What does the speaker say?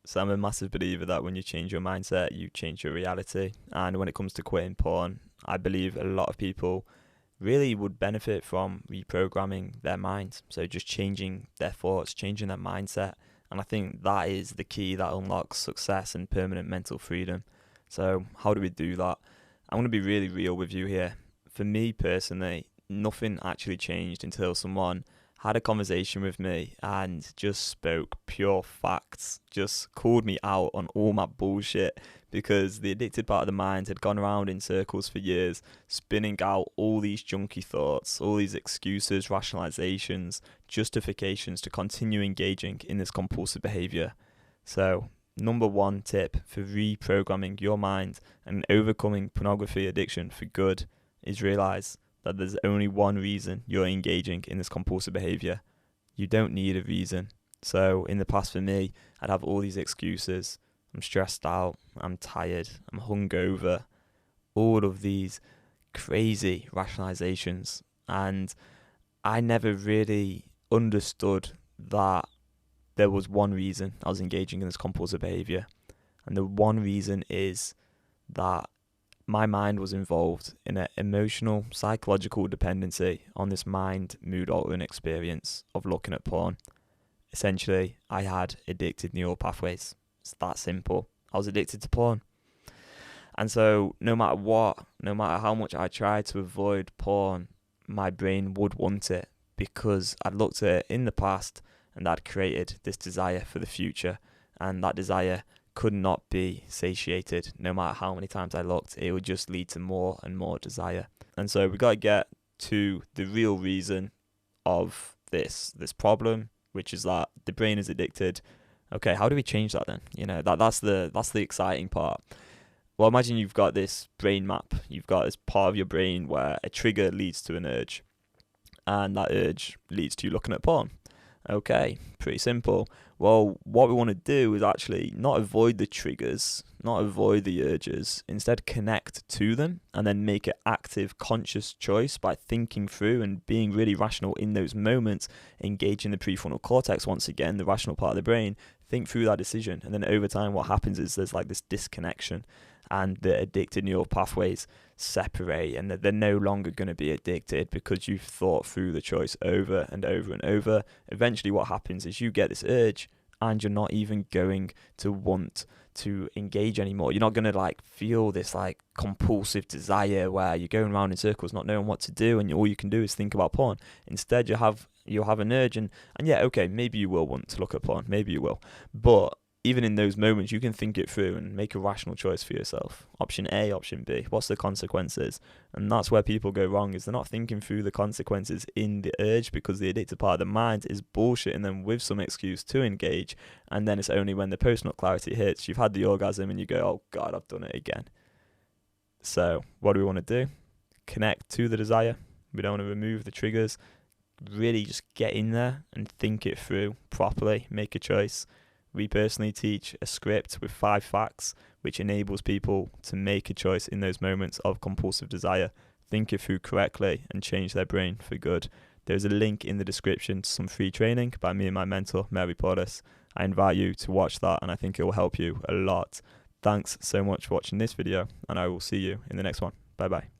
So I'm a massive believer that when you change your mindset, you change your reality. And when it comes to quitting porn, I believe a lot of people really would benefit from reprogramming their mind. So just changing their thoughts, changing their mindset. And I think that is the key that unlocks success and permanent mental freedom. So how do we do that? I'm going to be really real with you here. For me personally, nothing actually changed until someone had a conversation with me and just spoke pure facts, just called me out on all my bullshit, because the addicted part of the mind had gone around in circles for years, spinning out all these junky thoughts, all these excuses, rationalizations, justifications to continue engaging in this compulsive behaviour. So, number one tip for reprogramming your mind and overcoming pornography addiction for good is realise that there's only one reason you're engaging in this compulsive behaviour. You don't need a reason. So in the past for me, I'd have all these excuses. I'm stressed out, I'm tired, I'm hungover, all of these crazy rationalizations. And I never really understood that there was one reason I was engaging in this compulsive behaviour. And the one reason is that my mind was involved in an emotional, psychological dependency on this mind, mood altering experience of looking at porn. Essentially, I had addicted neural pathways. It's that simple. I was addicted to porn. And so no matter what, no matter how much I tried to avoid porn, my brain would want it because I'd looked at it in the past and that created this desire for the future. And that desire could not be satiated. No matter how many times I looked, it would just lead to more and more desire. And so we got to get to the real reason of this problem, which is that the brain is addicted. Okay, how do we change that then? You know, that's the exciting part. Well, imagine you've got this brain map. You've got this part of your brain where a trigger leads to an urge, and that urge leads to you looking at porn. Okay, pretty simple. Well, what we want to do is actually not avoid the triggers, not avoid the urges, instead connect to them and then make an active, conscious choice by thinking through and being really rational in those moments, engaging the prefrontal cortex once again, the rational part of the brain, think through that decision. And then over time, what happens is there's like this disconnection and the addicted neural pathways separate and they're no longer going to be addicted because you've thought through the choice over and over and over. Eventually what happens is you get this urge and you're not even going to want to engage anymore. You're not going to like feel this like compulsive desire where you're going around in circles not knowing what to do and all you can do is think about porn. Instead you'll have an urge and yeah, okay, maybe you will want to look at porn, maybe you will, but even in those moments, you can think it through and make a rational choice for yourself. Option A, option B. What's the consequences? And that's where people go wrong, is they're not thinking through the consequences in the urge because the addicted part of the mind is bullshitting them with some excuse to engage. And then it's only when the post-nut clarity hits, you've had the orgasm and you go, oh God, I've done it again. So what do we want to do? Connect to the desire. We don't want to remove the triggers. Really just get in there and think it through properly. Make a choice. We personally teach a script with 5 facts, which enables people to make a choice in those moments of compulsive desire, think it through correctly, and change their brain for good. There's a link in the description to some free training by me and my mentor, Mary Portis. I invite you to watch that, and I think it will help you a lot. Thanks so much for watching this video, and I will see you in the next one. Bye bye.